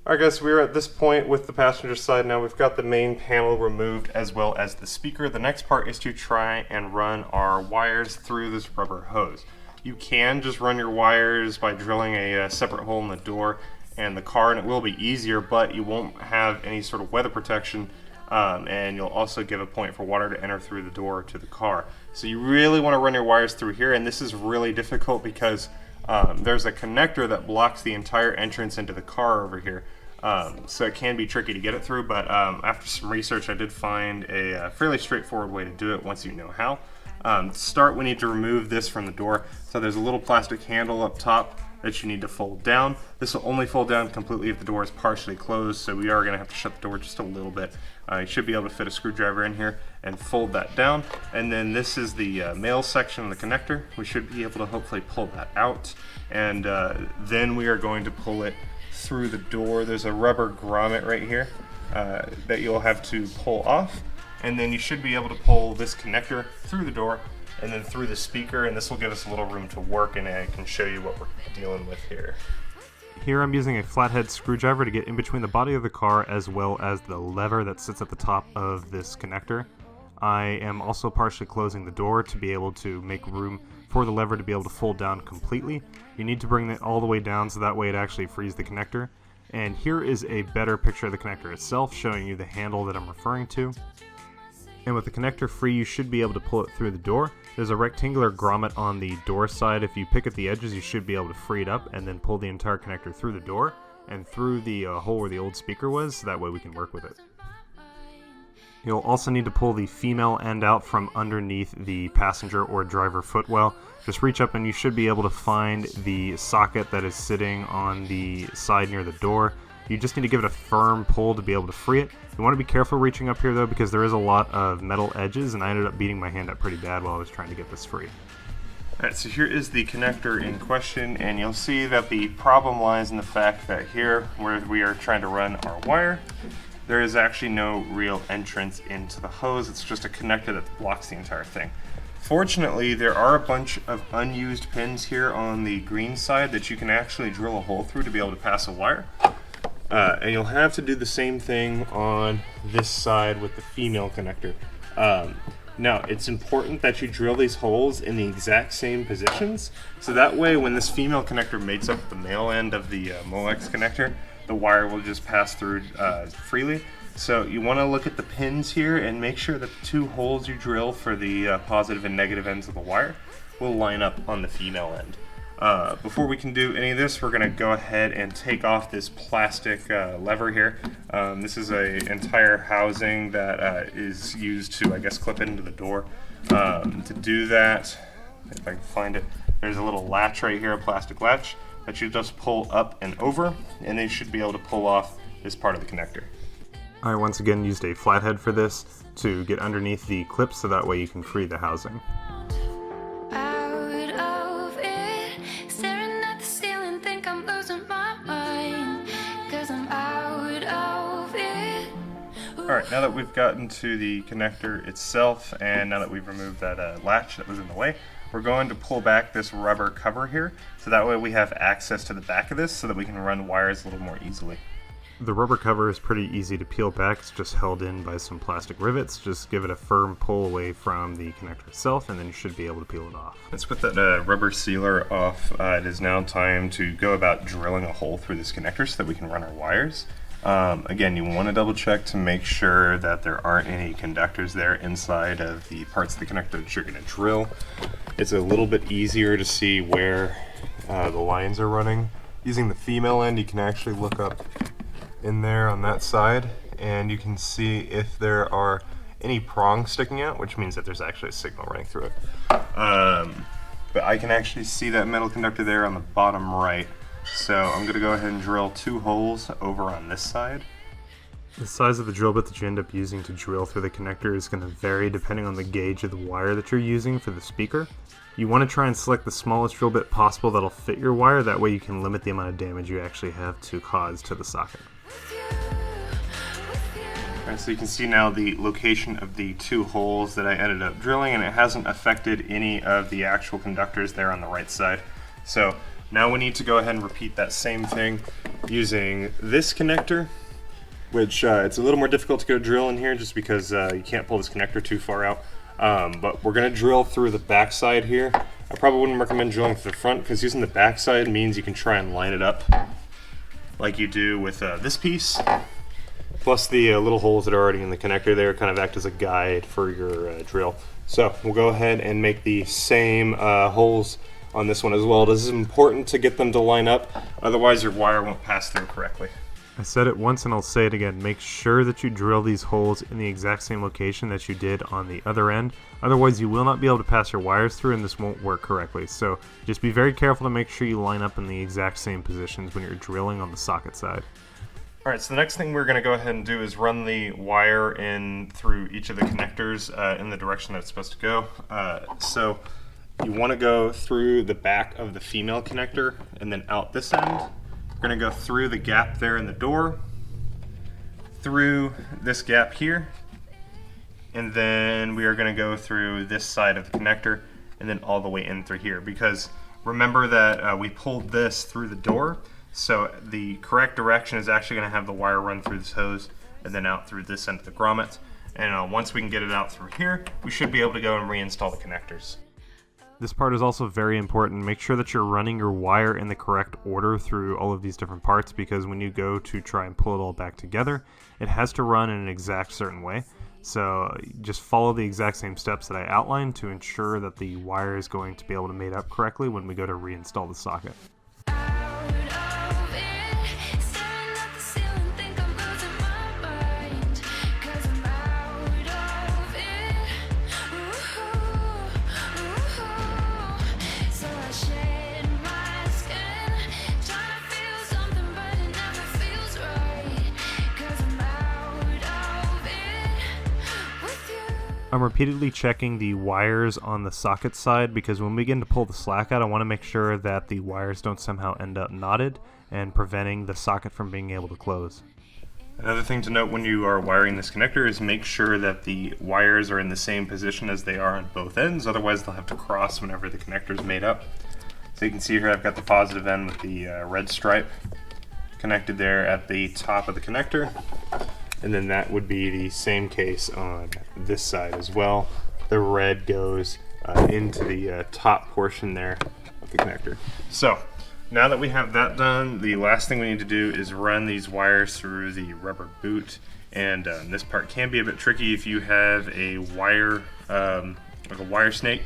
Alright guys, we're at this point with the passenger side now. We've got the main panel removed as well as the speaker. The next part is to try and run our wires through this rubber hose. You can just run your wires by drilling a separate hole in the door and the car, and it will be easier, but you won't have any sort of weather protection, and you'll also give a point for water to enter through the door to the car. So you really want to run your wires through here, and this is really difficult because there's a connector that blocks the entire entrance into the car over here. So it can be tricky to get it through, but after some research I did find a fairly straightforward way to do it once you know how. To start, we need to remove this from the door. So there's a little plastic handle up top that you need to fold down. This will only fold down completely if the door is partially closed, so we are going to have to shut the door just a little bit. You should be able to fit a screwdriver in here and fold that down. And then this is the male section of the connector. We should be able to hopefully pull that out, and then we are going to pull it through the door. There's a rubber grommet right here that you'll have to pull off, and then you should be able to pull this connector through the door and then through the speaker, and this will give us a little room to work, and I can show you what we're dealing with here. Here I'm using a flathead screwdriver to get in between the body of the car as well as the lever that sits at the top of this connector. I am also partially closing the door to be able to make room for the lever to be able to fold down completely. You need to bring it all the way down so that way it actually frees the connector. And here is a better picture of the connector itself, showing you the handle that I'm referring to. And with the connector free, you should be able to pull it through the door. There's a rectangular grommet on the door side. If you pick at the edges, you should be able to free it up and then pull the entire connector through the door and through the hole where the old speaker was, so that way we can work with it. You'll also need to pull the female end out from underneath the passenger or driver footwell. Just reach up and you should be able to find the socket that is sitting on the side near the door. You just need to give it a firm pull to be able to free it. You want to be careful reaching up here though, because there is a lot of metal edges, and I ended up beating my hand up pretty bad while I was trying to get this free. Alright, so here is the connector in question, and you'll see that the problem lies in the fact that here, where we are trying to run our wire, there is actually no real entrance into the hose. It's just a connector that blocks the entire thing. Fortunately, there are a bunch of unused pins here on the green side that you can actually drill a hole through to be able to pass a wire. And you'll have to do the same thing on this side with the female connector. Now, it's important that you drill these holes in the exact same positions, so that way when this female connector mates up with the male end of the Molex connector, the wire will just pass through freely. So you want to look at the pins here and make sure that the two holes you drill for the positive and negative ends of the wire will line up on the female end. Before we can do any of this, we're going to go ahead and take off this plastic lever here. This is an entire housing that is used to, I guess, clip into the door. To do that, if I can find it, there's a little latch right here, a plastic latch, that you just pull up and over, and they should be able to pull off this part of the connector. I once again used a flathead for this to get underneath the clips so that way you can free the housing. Alright, now that we've gotten to the connector itself, and now that we've removed that latch that was in the way, we're going to pull back this rubber cover here, so that way we have access to the back of this so that we can run wires a little more easily. The rubber cover is pretty easy to peel back. It's just held in by some plastic rivets. Just give it a firm pull away from the connector itself, and then you should be able to peel it off. Let's put that rubber sealer off. It is now time to go about drilling a hole through this connector so that we can run our wires. Again, you want to double check to make sure that there aren't any conductors there inside of the parts of the connector that you're going to drill. It's a little bit easier to see where the lines are running. Using the female end, you can actually look up in there on that side, and you can see if there are any prongs sticking out, which means that there's actually a signal running through it. But I can actually see that metal conductor there on the bottom right. So I'm going to go ahead and drill 2 holes over on this side. The size of the drill bit that you end up using to drill through the connector is going to vary depending on the gauge of the wire that you're using for the speaker. You want to try and select the smallest drill bit possible that'll fit your wire, that way you can limit the amount of damage you actually have to cause to the socket. Alright, so you can see now the location of the 2 holes that I ended up drilling, and it hasn't affected any of the actual conductors there on the right side. So Now we need to go ahead and repeat that same thing using this connector, which it's a little more difficult to go drill in here just because you can't pull this connector too far out. But we're going to drill through the back side here. I probably wouldn't recommend drilling through the front because using the back side means you can try and line it up like you do with this piece. Plus the little holes that are already in the connector there kind of act as a guide for your drill. So we'll go ahead and make the same holes on this one as well. This is important to get them to line up, otherwise your wire won't pass through correctly. I said it once and I'll say it again. Make sure that you drill these holes in the exact same location that you did on the other end. Otherwise you will not be able to pass your wires through and this won't work correctly. So just be very careful to make sure you line up in the exact same positions when you're drilling on the socket side. Alright, so the next thing we're going to go ahead and do is run the wire in through each of the connectors in the direction that it's supposed to go. So you want to go through the back of the female connector and then out this end. We're going to go through the gap there in the door, through this gap here, and then we are going to go through this side of the connector and then all the way in through here, because remember that we pulled this through the door, so the correct direction is actually going to have the wire run through this hose and then out through this end of the grommet. And once we can get it out through here, we should be able to go and reinstall the connectors. This part is also very important. Make sure that you're running your wire in the correct order through all of these different parts, because when you go to try and pull it all back together, it has to run in an exact certain way. So just follow the exact same steps that I outlined to ensure that the wire is going to be able to mate up correctly when we go to reinstall the socket. I'm repeatedly checking the wires on the socket side because when we begin to pull the slack out, I want to make sure that the wires don't somehow end up knotted and preventing the socket from being able to close. Another thing to note when you are wiring this connector is make sure that the wires are in the same position as they are on both ends, otherwise they'll have to cross whenever the connector is made up. So you can see here I've got the positive end with the red stripe connected there at the top of the connector. And then that would be the same case on this side as well. The red goes into the top portion there of the connector. So now that we have that done, the last thing we need to do is run these wires through the rubber boot. And this part can be a bit tricky if you have a wire, like a wire snake.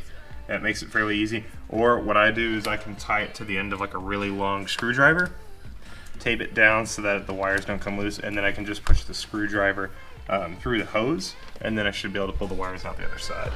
That makes it fairly easy. Or what I do is I can tie it to the end of like a really long screwdriver, tape it down so that the wires don't come loose, and then I can just push the screwdriver through the hose, and then I should be able to pull the wires out the other side.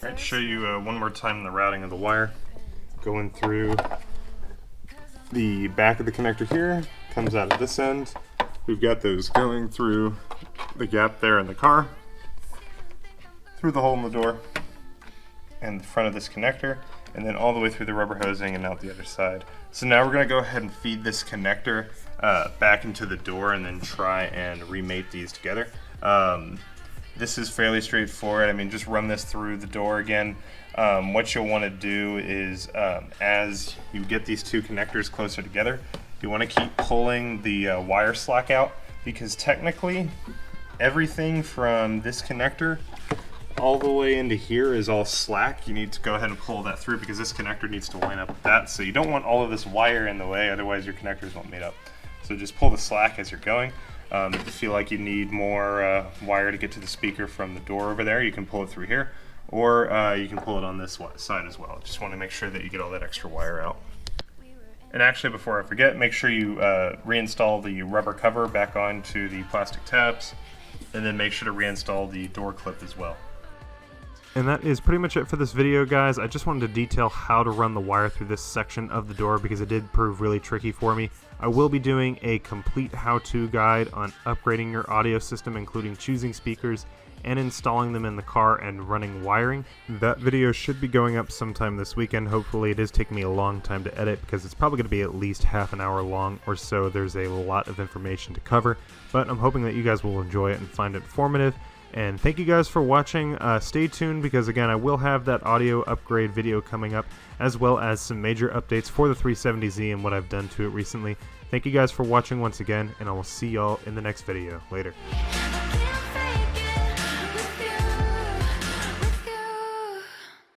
Alright, to show you one more time the routing of the wire, going through the back of the connector here, comes out of this end. We've got those going through the gap there in the car, through the hole in the door, and the front of this connector, and then all the way through the rubber hosing and out the other side. So now we're going to go ahead and feed this connector back into the door and then try and remate these together. This is fairly straightforward. I mean, just run this through the door again. What you'll want to do is, as you get these two connectors closer together, you want to keep pulling the wire slack out, because technically everything from this connector all the way into here is all slack. You need to go ahead and pull that through because this connector needs to line up with that. So you don't want all of this wire in the way, otherwise your connectors won't mate up. So just pull the slack as you're going. If you feel like you need more wire to get to the speaker from the door over there, you can pull it through here, or you can pull it on this side as well. Just want to make sure that you get all that extra wire out. And actually, before I forget, make sure you reinstall the rubber cover back onto the plastic tabs, and then make sure to reinstall the door clip as well. And that is pretty much it for this video, guys. I just wanted to detail how to run the wire through this section of the door because it did prove really tricky for me. I will be doing a complete how-to guide on upgrading your audio system, including choosing speakers and installing them in the car and running wiring. That video should be going up sometime this weekend. Hopefully. It is taking me a long time to edit because it's probably going to be at least half an hour long or so. There's a lot of information to cover, but I'm hoping that you guys will enjoy it and find it informative. And thank you guys for watching. Stay tuned because, again, I will have that audio upgrade video coming up, as well as some major updates for the 370Z and what I've done to it recently. Thank you guys for watching once again, and I will see y'all in the next video. Later.